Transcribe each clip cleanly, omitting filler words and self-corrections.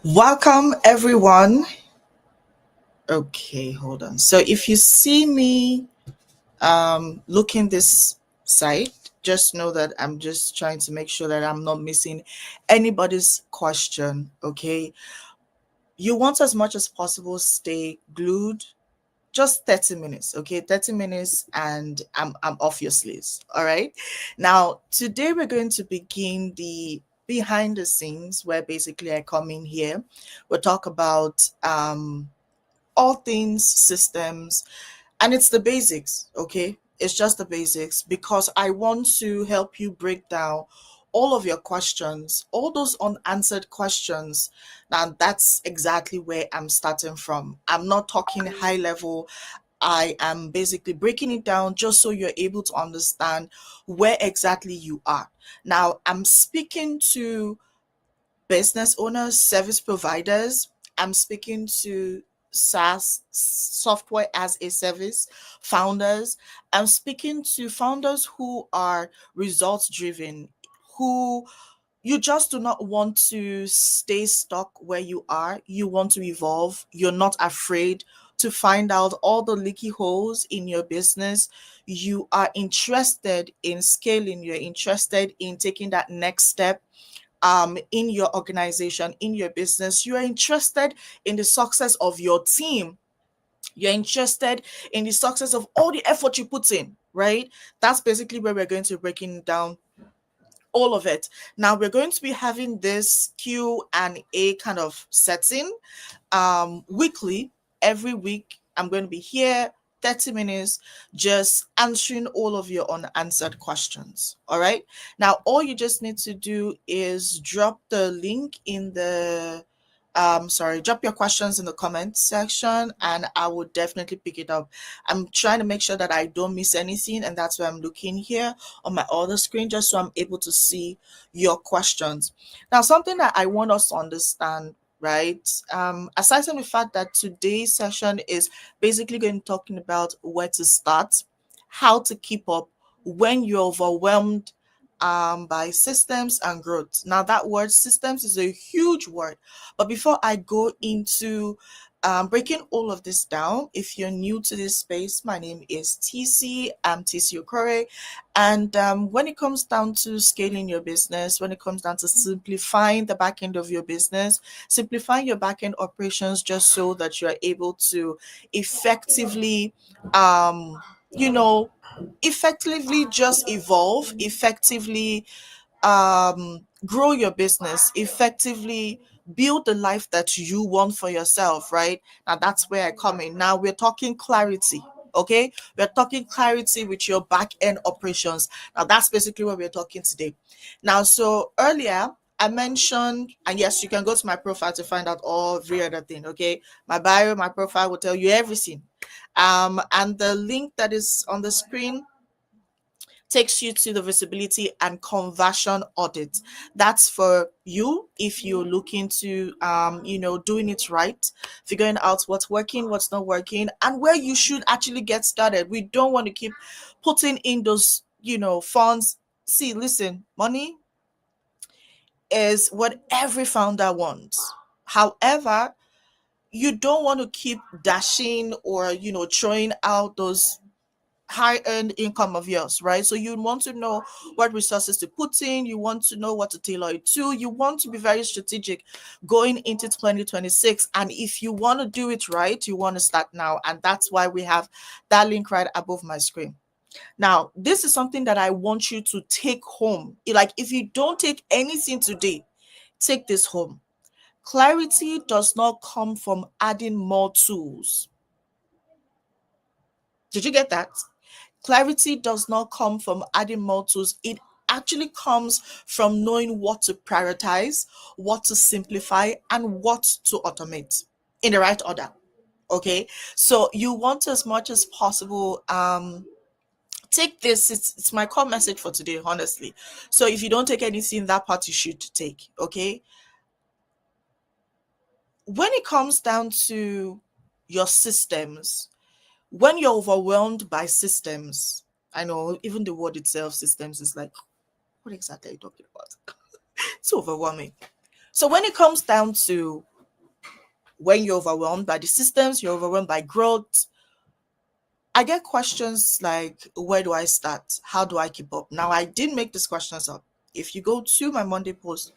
Welcome, everyone. Okay, hold on. So, if you see me looking this side, just know that I'm just trying to make sure that I'm not missing anybody's question. Okay, you want as much as possible stay glued. Just 30 minutes, okay? 30 minutes and I'm off your sleeves. All right. Now, today we're going to begin the behind the scenes where basically I come in here. We'll talk about all things systems, and it's the basics. Okay, it's just the basics because I want to help you break down all of your questions, all those unanswered questions. Now that's exactly where I'm starting from. I'm not talking high level. I am basically breaking it down just so you're able to understand where exactly you are. Now, I'm speaking to business owners, service providers. I'm speaking to SaaS, software as a service founders. I'm speaking to founders who are results driven, who you just do not want to stay stuck where you are. You want to evolve. You're not afraid to find out all the leaky holes in your business. You are interested in scaling. You're interested in taking that next step in your organization, in your business. You are interested in the success of your team. You're interested in the success of all the effort you put in, right? That's basically where we're going to be breaking down all of it. Now we're going to be having this Q&A kind of setting weekly. Every week I'm going to be here 30 minutes just answering all of your unanswered questions. All right, now all you just need to do is drop the link in the drop your questions in the comment section and I will definitely pick it up. I'm trying to make sure that I don't miss anything, and that's why I'm looking here on my other screen just so I'm able to see your questions. Now, something that I want us to understand, right? Aside from the fact that today's session is basically going to talking about where to start, how to keep up when you're overwhelmed by systems and growth. Now, that word systems is a huge word, but before I go into breaking all of this down, if you're new to this space, my name is TC. I'm TC Okore. And when it comes down to scaling your business, when it comes down to simplifying the back end of your business, simplifying your back end operations just so that you are able to effectively, um, you know, effectively just evolve, effectively grow your business, effectively build the life that you want for yourself, right? Now that's where I come in. Now we're talking clarity. Okay, we're talking clarity with your back end operations. Now that's basically what we're talking today. Now, so earlier I mentioned, and yes, you can go to my profile to find out all every other thing. Okay, my bio, my profile will tell you everything. And the link that is on the screen takes you to the visibility and conversion audit. That's for you if you're looking to doing it right, figuring out what's working, what's not working, and where you should actually get started. We don't want to keep putting in those funds. See, listen, money is what every founder wants. However, you don't want to keep dashing or throwing out those high earned income of yours, right? So you want to know what resources to put in, you want to know what to tailor it to, you want to be very strategic going into 2026. And if you want to do it right, you want to start now. And that's why we have that link right above my screen. Now, this is something that I want you to take home. Like, if you don't take anything today, take this home. Clarity does not come from adding more tools. Did you get that? Clarity does not come from adding more tools. It actually comes from knowing what to prioritize, what to simplify, and what to automate in the right order. Okay. So you want as much as possible. Take this. It's my core message for today, honestly. So if you don't take anything, that part you should take. Okay. When it comes down to your systems, when you're overwhelmed by systems, I know even the word itself, systems, is like, what exactly are you talking about? It's overwhelming. So when it comes down to when you're overwhelmed by the systems, you're overwhelmed by growth, I get questions like, where do I start? How do I keep up? Now, I didn't make these questions up. If you go to my Monday post,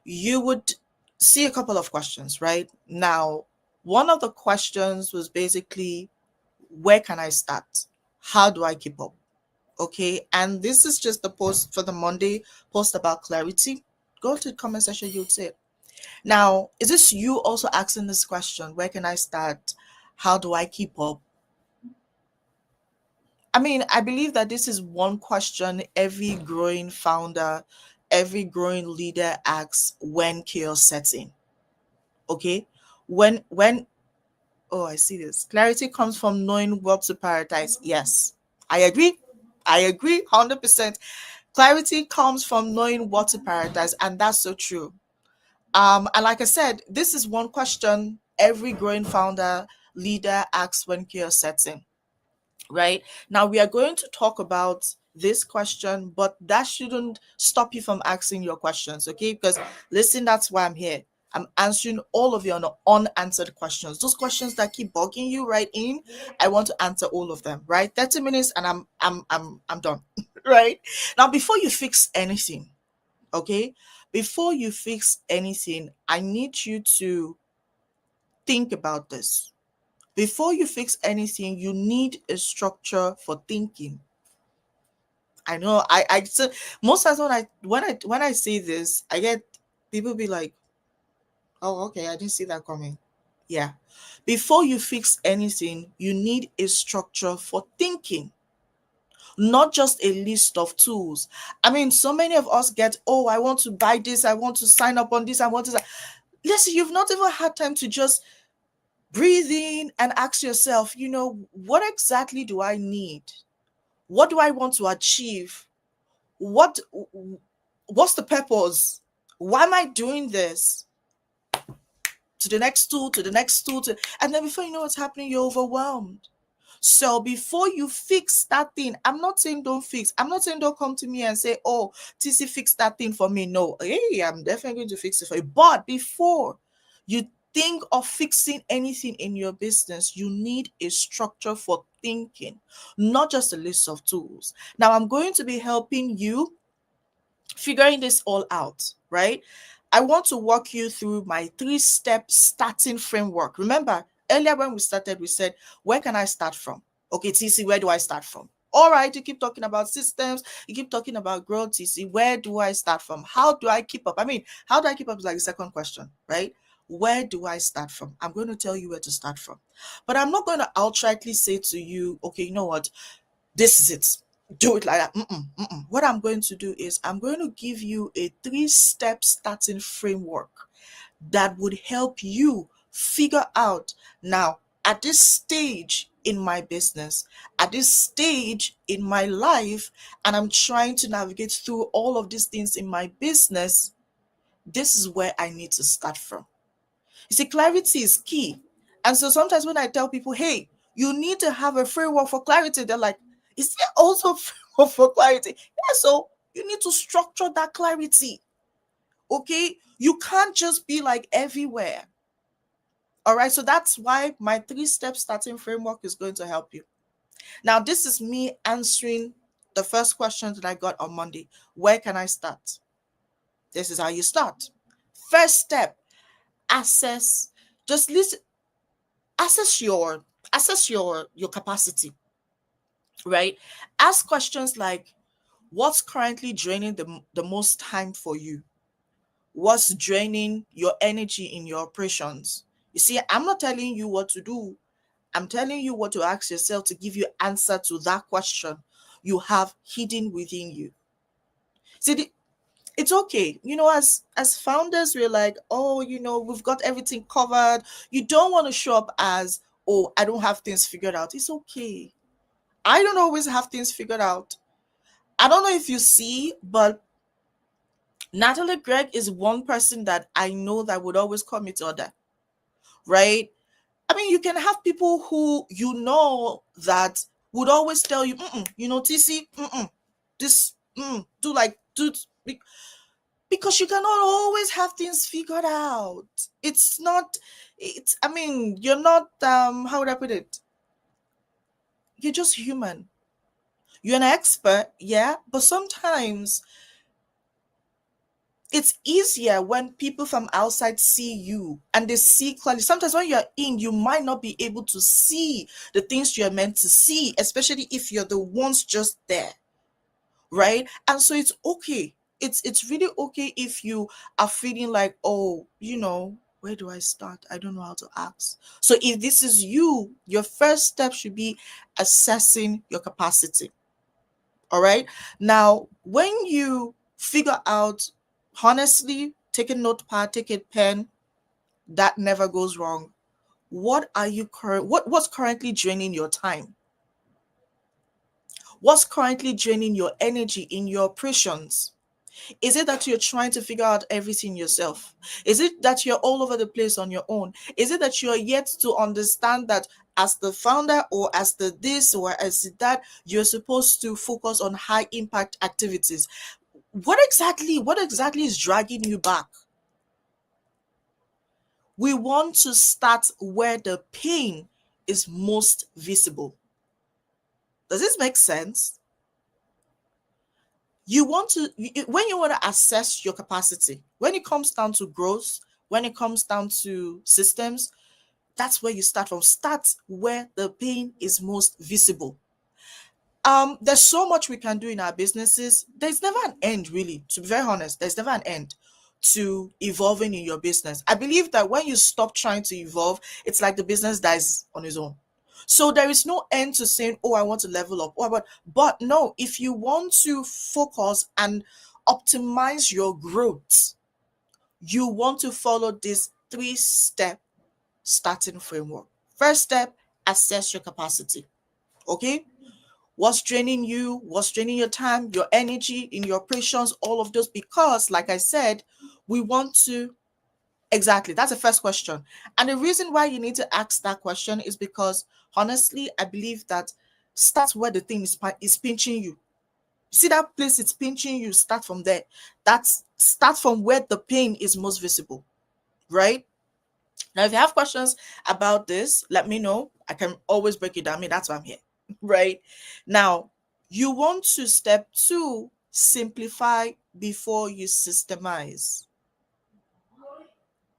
you would see a couple of questions, right? Now, one of the questions was basically, where can I start? How do I keep up? Okay. And this is just the post for the Monday post about clarity. Go to the comment section, you'll see it. Now, is this you also asking this question? Where can I start? How do I keep up? I mean, I believe that this is one question every growing founder, every growing leader asks when chaos sets in. Okay? When oh, I see this. Clarity comes from knowing what to prioritize. Yes. I agree. I agree 100%. Clarity comes from knowing what to prioritize, and that's so true. And like I said, this is one question every growing founder, leader asks when chaos sets in. Right now, we are going to talk about this question, but that shouldn't stop you from asking your questions, okay? Because listen, that's why I'm here. I'm answering all of your unanswered questions, those questions that keep bugging you right in. I want to answer all of them, right? 30 minutes and I'm done. Right now, before you fix anything, okay, before you fix anything, I need you to think about this. Before you fix anything, you need a structure for thinking. I know I so most times when I say this, I get people be like, "Oh, okay, I didn't see that coming." Yeah. Before you fix anything, you need a structure for thinking, not just a list of tools. I mean, so many of us get, "Oh, I want to buy this, I want to sign up on this, I want to." Listen, you've not even had time to just breathe in and ask yourself, what exactly do I need? What do I want to achieve? What what's the purpose? Why am I doing this? To the next tool, to the next tool, and then before you know what's happening, you're overwhelmed. So before you fix that thing, I'm not saying don't fix. I'm not saying don't come to me and say, "Oh, TC, fix that thing for me." No, hey, I'm definitely going to fix it for you. But before you think of fixing anything in your business, you need a structure for thinking, not just a list of tools. Now, I'm going to be helping you figuring this all out, right? I want to walk you through my 3-step starting framework. Remember, earlier when we started, we said, where can I start from? Okay, TC, where do I start from? All right, you keep talking about systems, you keep talking about growth, TC, where do I start from? How do I keep up? I mean, how do I keep up is like the second question, right? Where do I start from? I'm going to tell you where to start from. But I'm not going to outrightly say to you, okay, you know what? This is it. Do it like that. What I'm going to do is I'm going to give you a 3-step starting framework that would help you figure out now, at this stage in my business, at this stage in my life, and I'm trying to navigate through all of these things in my business, this is where I need to start from. You see, clarity is key. And so sometimes when I tell people, hey, you need to have a framework for clarity, they're like, is there also a framework for clarity? Yeah, so you need to structure that clarity. Okay? You can't just be like everywhere. All right. So that's why my 3-step starting framework is going to help you. Now, this is me answering the first question that I got on Monday. Where can I start? This is how you start. First step, assess. Just listen, assess your capacity, right? Ask questions like, what's currently draining the most time for you? What's draining your energy in your operations? You see, I'm not telling you what to do. I'm telling you what to ask yourself to give you answer to that question you have hidden within you. See, it's okay. As founders, we're like, oh, we've got everything covered. You don't want to show up as, oh, I don't have things figured out. It's okay. I don't always have things figured out. I don't know if you see, but Natalie Gregg is one person that I know that would always call me to order, right? I mean, you can have people who that would always tell you, TC, this, do like, do, because you cannot always have things figured out. It's not, I mean, you're not, how would I put it? You're just human. You're an expert, yeah, but sometimes it's easier when people from outside see you and they see clearly. Sometimes when you're in, you might not be able to see the things you're meant to see, especially if you're the ones just there, right? And so it's okay. It's really okay if you are feeling like, oh, where do I start? I don't know how to ask. So if this is you, your first step should be assessing your capacity. All right. Now, when you figure out, honestly, take a notepad, take a pen, that never goes wrong. What are you what's currently draining your time? What's currently draining your energy in your operations? Is it that you're trying to figure out everything yourself? Is it that you're all over the place on your own? Is it that you're yet to understand that as the founder or as the this or as that, you're supposed to focus on high impact activities? What exactly is dragging you back? We want to start where the pain is most visible. Does this make sense? When you want to assess your capacity, when it comes down to growth, when it comes down to systems, that's where you start from. Start where the pain is most visible. There's so much we can do in our businesses. There's never an end, really, to be very honest. There's never an end to evolving in your business. I believe that when you stop trying to evolve, it's like the business dies on its own. So there is no end to saying, oh, I want to level up. Oh, but no, if you want to focus and optimize your growth, you want to follow this 3-step starting framework. First step, assess your capacity. Okay? What's draining you? What's draining your time, your energy, in your operations, all of those? Because, like I said, we want to. Exactly. That's the first question. And the reason why you need to ask that question is because, honestly, I believe that start where the thing is pinching you. See that place it's pinching you, start from there. Start from where the pain is most visible, right? Now, if you have questions about this, let me know. I can always break it down. I mean, that's why I'm here, right? Now, you want to step 2, simplify before you systemize.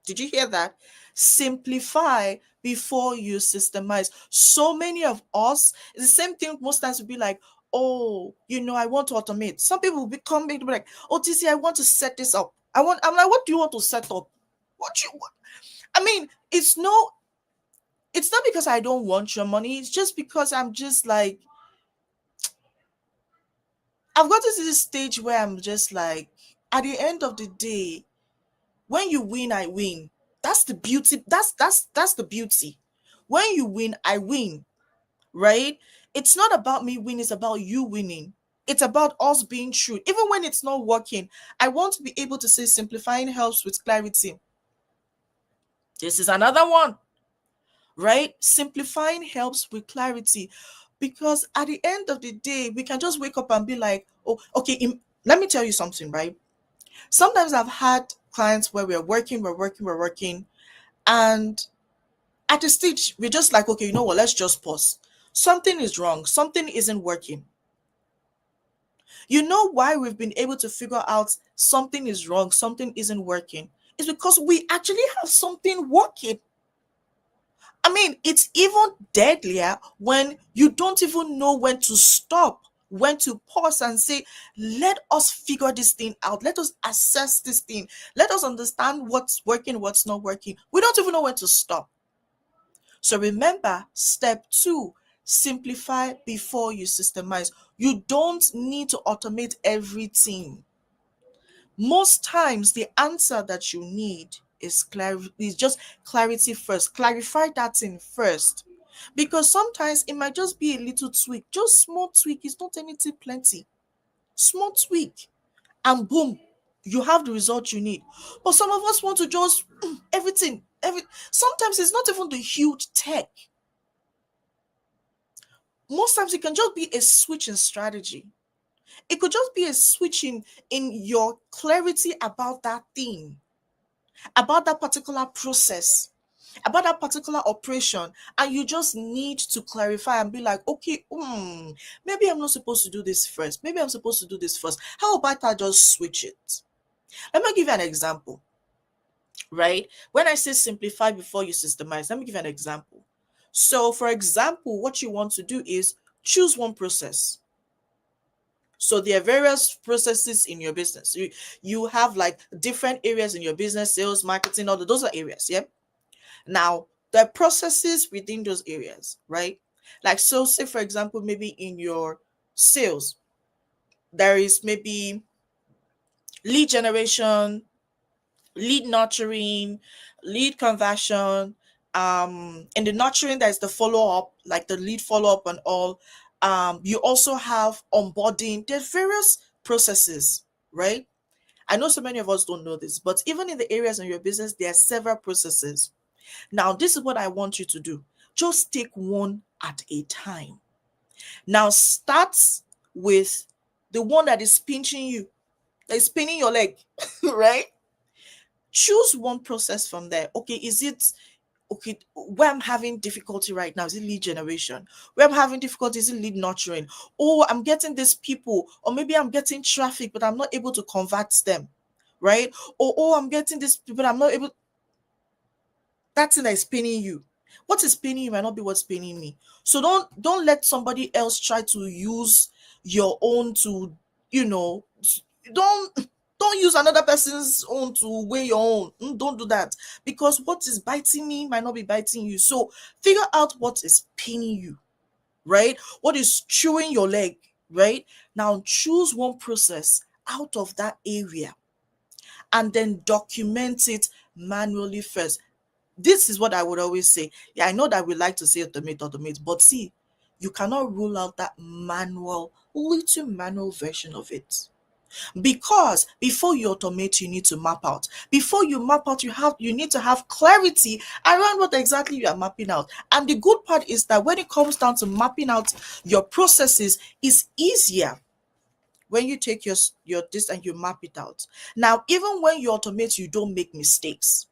Did you hear that? Simplify before you systemize. So many of us, the same thing most times will be like, oh, I want to automate. Some people will become be like, oh, TC, I want to set this up. I'm like, what do you want to set up? What? I mean, it's not because I don't want your money. It's just because I'm just like, I've gotten to this stage where I'm just like, at the end of the day, when you win, I win. That's the beauty. That's the beauty. When you win, I win, right? It's not about me winning, it's about you winning. It's about us being true. Even when it's not working, I want to be able to say simplifying helps with clarity. This is another one, right? Simplifying helps with clarity because at the end of the day, we can just wake up and be like, oh, okay, let me tell you something, right? Sometimes I've had clients where we're working, and at a stage, we're just like, okay, you know what, let's just pause. Something is wrong, something isn't working. You know why we've been able to figure out something is wrong, something isn't working? It's because we actually have something working. I mean, it's even deadlier when you don't even know when to stop, when to pause and say, let us figure this thing out. Let us assess this thing. Let us understand what's working, what's not working. We don't even know when to stop. So remember, step 2, simplify before you systemize. You don't need to automate everything. Most times, the answer that you need is just clarity first. Clarify that thing first. Because sometimes it might just be a little tweak, just small tweak. It's not anything plenty. Small tweak, and boom, you have the result you need. But some of us want to just everything. Sometimes it's not even the huge tech. Most times it can just be a switch in strategy. It could just be a switch in your clarity about that thing, about that particular process, about that particular operation, and you just need to clarify and be like, okay, maybe I'm not supposed to do this first. Maybe I'm supposed to do this first. How about I just switch it? Let me give you an example, right? When I say simplify before you systemize, let me give you an example. So, for example, what you want to do is choose one process. So there are various processes in your business. You have like different areas in your business, sales, marketing, all those are areas. Yeah. Now, there are processes within those areas, right? Like, so say for example, maybe in your sales, there is maybe lead generation, lead nurturing, lead conversion. In the nurturing, there's the follow-up, like the lead follow-up and all. You also have onboarding. There's various processes, right? I know so many of us don't know this, but even in the areas in your business, there are several processes. Now, this is what I want you to do. Just take one at a time. Now, start with the one that is pinching you, that is spinning your leg, right? Choose one process from there. Okay, is it okay? Where I'm having difficulty right now, is it lead generation? Where I'm having difficulty, is it lead nurturing? Oh, I'm getting these people, or maybe I'm getting traffic, but I'm not able to convert them, right? Or oh, I'm getting these people, I'm not able. That thing that is paining you, what is paining you might not be what's paining me. So don't let somebody else try to use your own to, you know, don't use another person's own to weigh your own. Don't do that, because what is biting me might not be biting you. So figure out what is paining you, right? What is chewing your leg, right? Now choose one process out of that area and then document it manually first. This is what I would always say. Yeah, I know that we like to say automate, but see, you cannot rule out that little manual version of it. Because before you automate, you need to map out. Before you map out, you need to have clarity around what exactly you are mapping out. And the good part is that when it comes down to mapping out your processes, it's easier when you take your this and you map it out. Now, even when you automate, you don't make mistakes.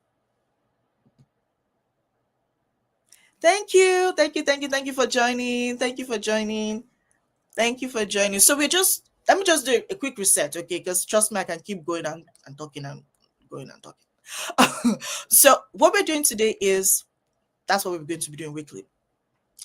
Thank you for joining. Thank you for joining. Thank you for joining. So let me just do a quick reset, okay? Because trust me, I can keep going and talking and going and talking. So what we're doing today is that's what we're going to be doing weekly.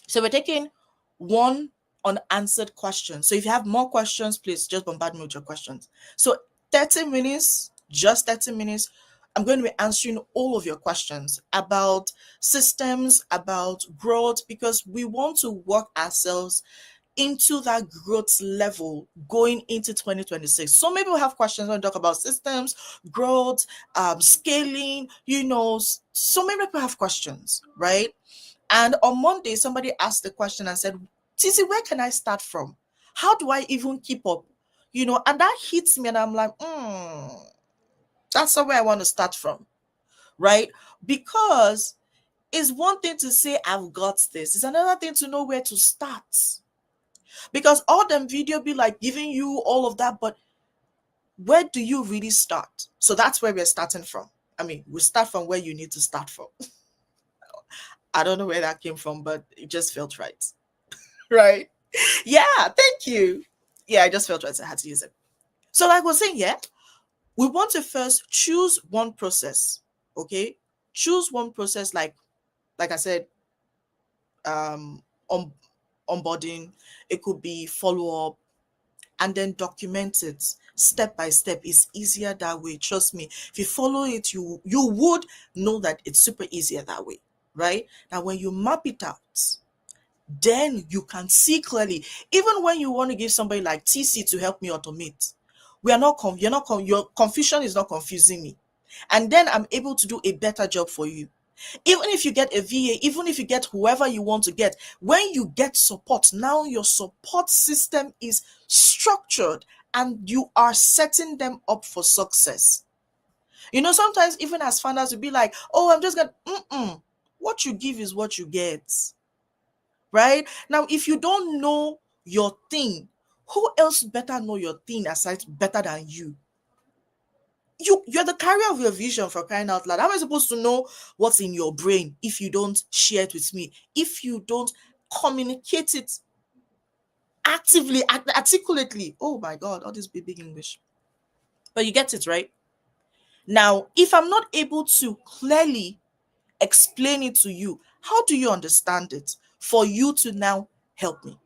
So we're taking one unanswered question. So if you have more questions, please just bombard me with your questions. So 30 minutes, just 30 minutes, I'm going to be answering all of your questions about systems, about growth, because we want to work ourselves into that growth level going into 2026. So maybe we'll have questions when we talk about systems, growth, scaling, so many people have questions, right? And on Monday, somebody asked the question and said, Tizzy, where can I start from? How do I even keep up? And that hits me and I'm like, that's not where I want to start from, right? Because it's one thing to say, I've got this. It's another thing to know where to start. Because all them video be like giving you all of that, but where do you really start? So that's where we're starting from. I mean, we start from where you need to start from. I don't know where that came from, but it just felt right. Right? Yeah, thank you. Yeah, I just felt right. So I had to use it. So, like I was saying, yeah, we want to first choose one process. Okay, choose one process. Like I said, on onboarding. It could be follow up, and then document it step by step. It's easier that way. Trust me. If you follow it, you would know that it's super easier that way, right? Now, when you map it out, then you can see clearly. Even when you want to give somebody like TC to help me automate, we are not you're not your confusion is not confusing me, and then I'm able to do a better job for you. Even if you get a VA, even if you get whoever you want to get, when you get support, now your support system is structured and you are setting them up for success. Sometimes even as founders, you'll be like, oh, I'm just gonna, what you give is what you get. Right? Now, if you don't know your thing, Who else better know your thing aside better than you? You're the carrier of your vision, for crying out loud. How am I supposed to know what's in your brain if you don't share it with me? If you don't communicate it actively, articulately? Oh my God, all this big English. But you get it, right? Now, if I'm not able to clearly explain it to you, how do you understand it for you to now help me?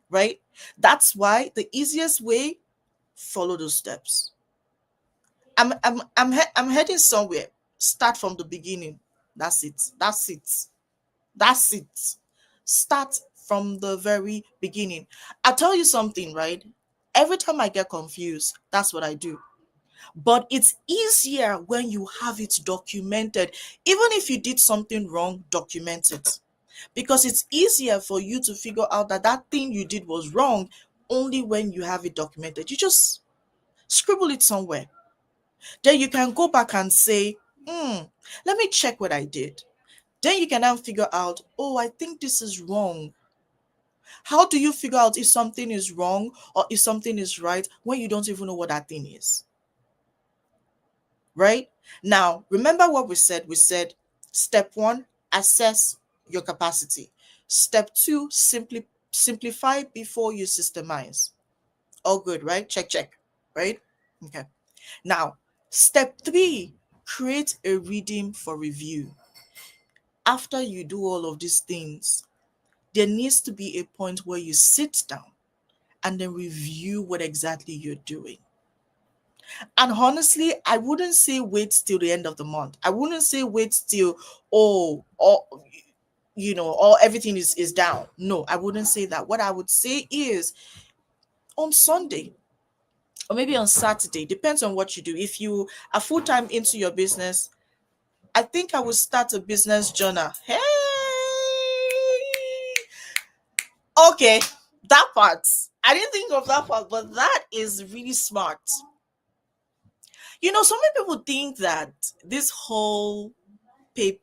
Right? That's why the easiest way, follow those steps. I'm heading somewhere. Start from the beginning. That's it. That's it. That's it. Start from the very beginning. I'll tell you something, right? Every time I get confused, that's what I do. But it's easier when you have it documented. Even if you did something wrong, document it. Because it's easier for you to figure out that that thing you did was wrong only when you have it documented. You just scribble it somewhere. Then you can go back and say, let me check what I did. Then you can now figure out, oh, I think this is wrong. How do you figure out if something is wrong or if something is right when you don't even know what that thing is? Right? Now, remember what we said? We said step one, assess your capacity. Step two, simplify before you systemize. All good, right? Check, check. Right? Okay. Now, step three, create a reading for review. After you do all of these things, there needs to be a point where you sit down and then review what exactly you're doing. And honestly, I wouldn't say wait till the end of the month. I wouldn't say wait till, or everything is down. No, I wouldn't say that. What I would say is on Sunday or maybe on Saturday, depends on what you do. If you are full-time into your business, I think I would start a business journal. Hey, okay, that part. I didn't think of that part, but that is really smart. So many people think that this whole paper,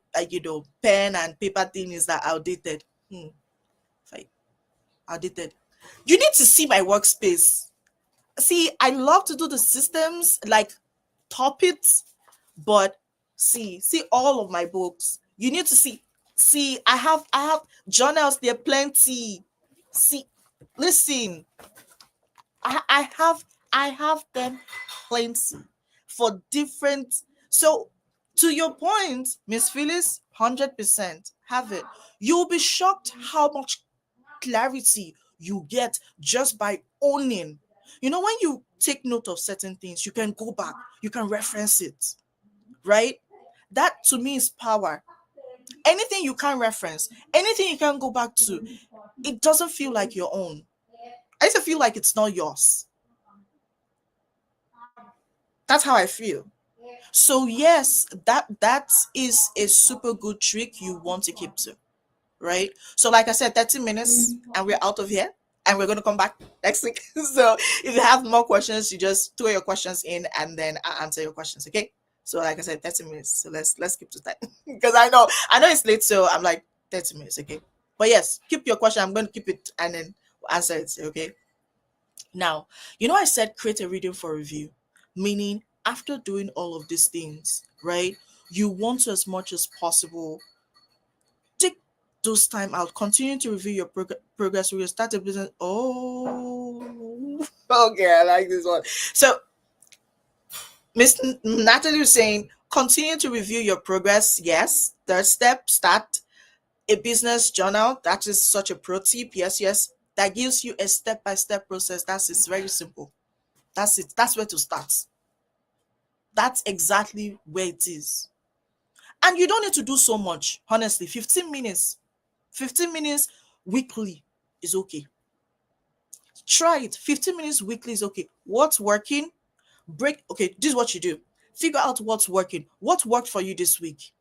pen and paper thing is that outdated. Fine, outdated. You need to see my workspace. See, I love to do the systems, like top it, but see all of my books. You need to see. See, I have journals there plenty. See, listen, I have them plenty for different. So to your point, Miss Phyllis, 100% have it. You'll be shocked how much clarity you get just by owning. When you take note of certain things, you can go back, you can reference it, right? That to me is power. Anything you can reference, anything you can go back to, it doesn't feel like your own. I used to feel like it's not yours. That's how I feel. So yes, that is a super good trick you want to keep to, right? So like I said, 30 minutes and we're out of here and we're going to come back next week. So if you have more questions, you just throw your questions in and then I answer your questions, okay? So like I said, 30 minutes. So let's keep to that because I know it's late, so I'm like 30 minutes, okay? But yes, keep your question. I'm going to keep it and then answer it, okay? Now, I said create a reading for review, meaning after doing all of these things, right? You want to, as much as possible, take those time out, continue to review your progress. Will start a business. Oh, okay, I like this one. So, Miss Natalie was saying, continue to review your progress. Yes. Third step, start a business journal. That is such a pro tip. Yes, yes. That gives you a step-by-step process. It's very simple. That's it. That's where to start. That's exactly where it is. And you don't need to do so much, honestly. 15 minutes. 15 minutes weekly is okay. Try it. 15 minutes weekly is okay. What's working? Okay, this is what you do. Figure out what's working. What worked for you this week,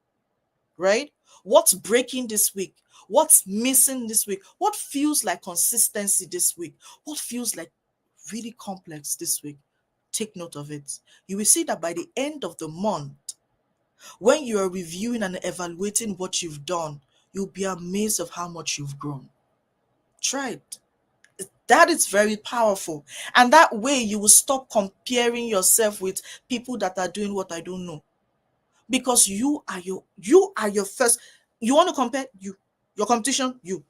right? What's breaking this week? What's missing this week? What feels like consistency this week? What feels like really complex this week? Take note of it. You will see that by the end of the month, when you are reviewing and evaluating what you've done, you'll be amazed of how much you've grown. Try it. That is very powerful. And that way you will stop comparing yourself with people that are doing what I don't know. Because you are your first. You want to compare you, your competition, you,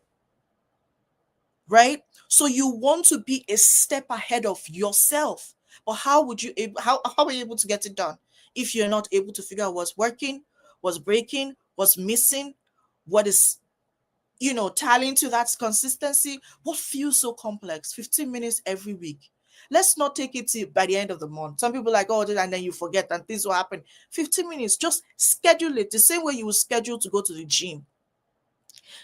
right? So you want to be a step ahead of yourself. But how are you able to get it done if you're not able to figure out what's working, what's breaking, what's missing, what is tying to that consistency? What feels so complex? 15 minutes every week. Let's not take it to by the end of the month. Some people like, oh, and then you forget and things will happen. 15 minutes, just schedule it the same way you will schedule to go to the gym,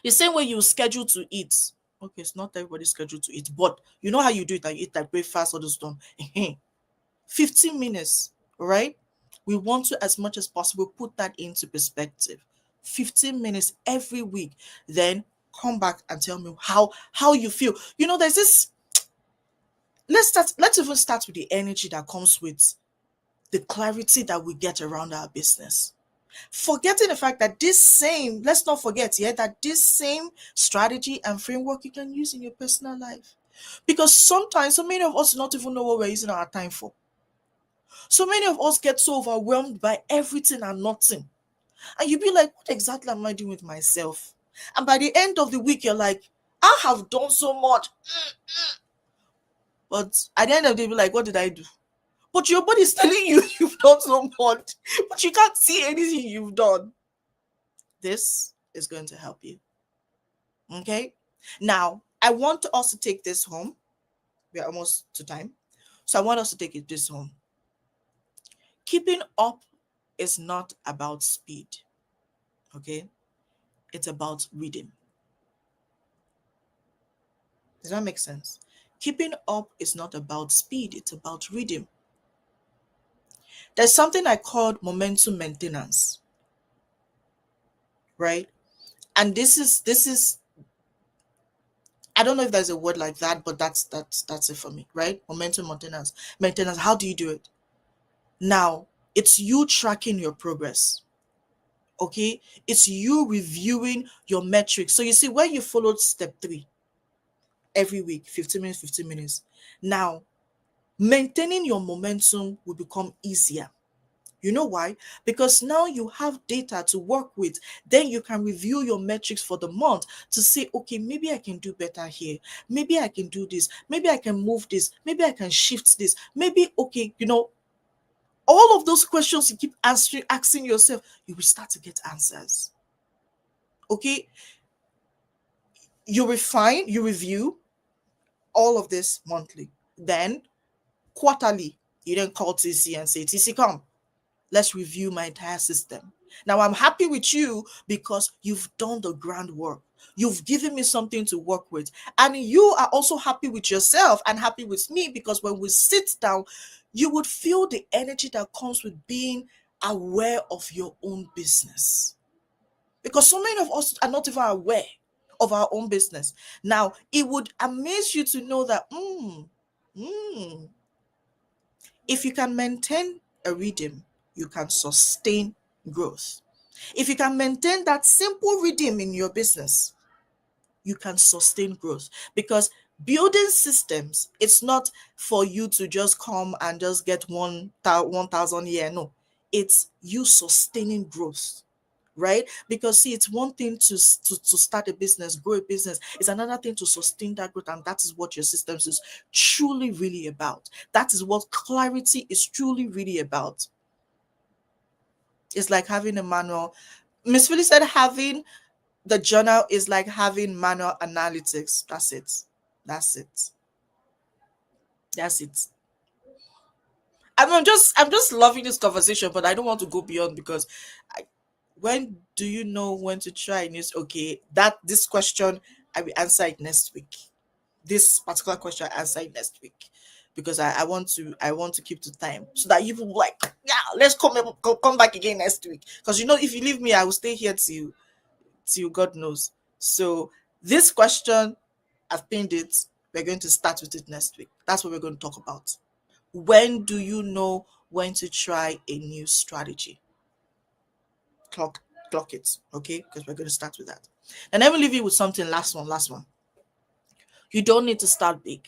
the same way you will schedule to eat. Okay, it's not everybody's scheduled to eat, but you know how you do it, like you eat like breakfast or those stuff. 15 minutes, right? We want to, as much as possible, put that into perspective. 15 minutes every week. Then come back and tell me how you feel. There's this. Let's even start with the energy that comes with the clarity that we get around our business. Forgetting the fact that let's not forget, yeah, that this same strategy and framework you can use in your personal life. Because sometimes so many of us not even know what we're using our time for. So many of us get so overwhelmed by everything and nothing. And you be like, what exactly am I doing with myself? And by the end of the week, you're like, I have done so much. But at the end of the day, you're like, what did I do? But your body is telling you you've done so much, but you can't see anything you've done. This is going to help you. Okay? Now, I want us to take this home. We're almost to time. So I want us to take this home. Keeping up is not about speed. Okay? It's about rhythm. Does that make sense? Keeping up is not about speed, it's about rhythm. There's something I called momentum maintenance, right? And this is I don't know if there's a word like that, but that's it for me, right? Momentum maintenance. Maintenance, how do you do it? Now, it's you tracking your progress. Okay? It's you reviewing your metrics. So you see, when you followed step 3 every week, 15 minutes, 15 minutes. Now, maintaining your momentum will become easier. You know why? Because now you have data to work with. Then you can review your metrics for the month to say, okay, maybe I can do better here. Maybe I can do this. Maybe I can move this. Maybe I can shift this. Maybe, okay, all of those questions you keep asking yourself, you will start to get answers. Okay? You refine, you review all of this monthly. Then quarterly, you then call TC and say, TC, come. Let's review my entire system. Now I'm happy with you because you've done the groundwork. You've given me something to work with. And you are also happy with yourself and happy with me because when we sit down, you would feel the energy that comes with being aware of your own business. Because so many of us are not even aware of our own business. Now, it would amaze you to know that if you can maintain a rhythm, you can sustain growth. If you can maintain that simple rhythm in your business, you can sustain growth. Because building systems, it's not for you to just come and just get 1,000 year. No, it's you sustaining growth. Right? Because see, it's one thing to start a business, grow a business. It's another thing to sustain that growth, and that is what your systems is truly really about. That is what clarity is truly really about. It's like having a manual. Miss Philly said having the journal is like having manual analytics. That's it. That's it. That's it. I'm just loving this conversation, but I don't want to go beyond because when do you know when to try news? Okay, this question I will answer it next week. This particular question I answer it next week because I want to keep to time so that you will like, yeah, let's come back again next week. Because if you leave me, I will stay here till God knows. So this question, I've pinned it. We're going to start with it next week. That's what we're going to talk about. When do you know when to try a new strategy? Clock it, okay? Because we're going to start with that. And then we'll leave you with something. Last one. You don't need to start big.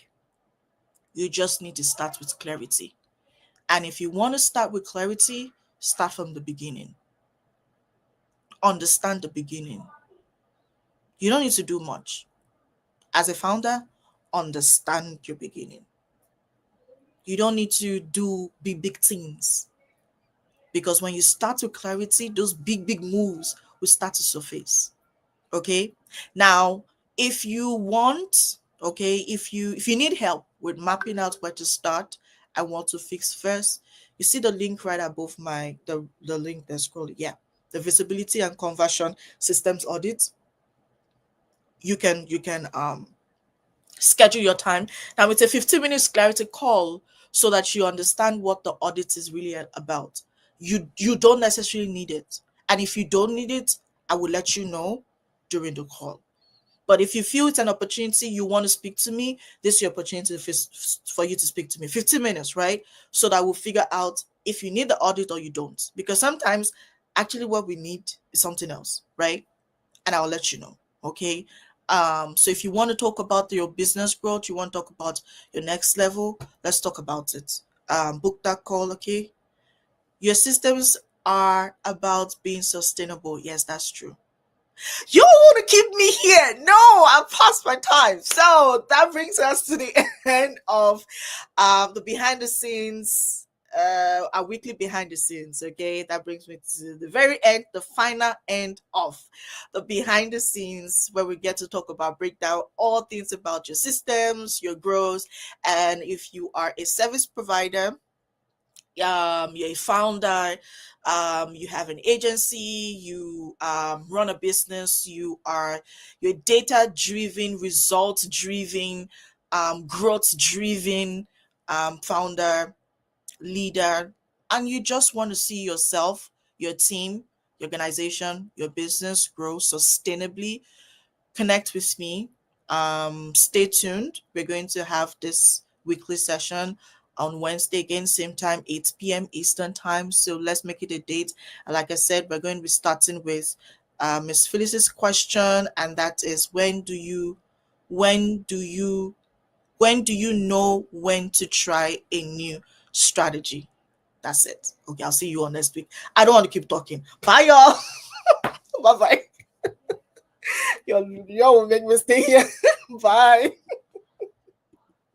You just need to start with clarity. And if you want to start with clarity, start from the beginning. Understand the beginning. You don't need to do much. As a founder, understand your beginning. You don't need to do big things, because when you start with clarity, those big moves will start to surface. Okay. Now, if you want, okay, if you need help with mapping out where to start and what to fix first, you see the link right above the link that's scrolling. Yeah, the visibility and conversion systems audit. You can schedule your time. Now it's a 15 minutes clarity call so that you understand what the audit is really about. You don't necessarily need it. And if you don't need it, I will let you know during the call. But if you feel it's an opportunity, you want to speak to me, this is your opportunity for you to speak to me. 15 minutes, right? So that we'll figure out if you need the audit or you don't. Because sometimes actually what we need is something else, right? And I'll let you know. Okay. So if you want to talk about your business growth, you want to talk about your next level, let's talk about it. Book that call, okay? Your systems are about being sustainable. Yes, that's true. You want to keep me here? No, I'm past my time. So that brings us to the end of the behind the scenes, our weekly behind the scenes. Okay, that brings me to the very end, the final end of the behind the scenes, where we get to talk about, break down all things about your systems, your growth, and if you are a service provider, you're a founder, you have an agency, you run a business, you're data driven, results driven, growth driven founder, leader, and you just want to see yourself, your team, your organization, your business grow sustainably, connect with me. Stay tuned. We're going to have this weekly session on Wednesday again, same time, 8 p.m. Eastern time. So let's make it a date. And like I said, we're going to be starting with Miss Phyllis's question, and that is, when do you when do you know when to try a new strategy? That's it. Okay, I'll see you all next week. I don't want to keep talking. Bye, y'all. Bye bye. Y'all will make me stay here. Bye.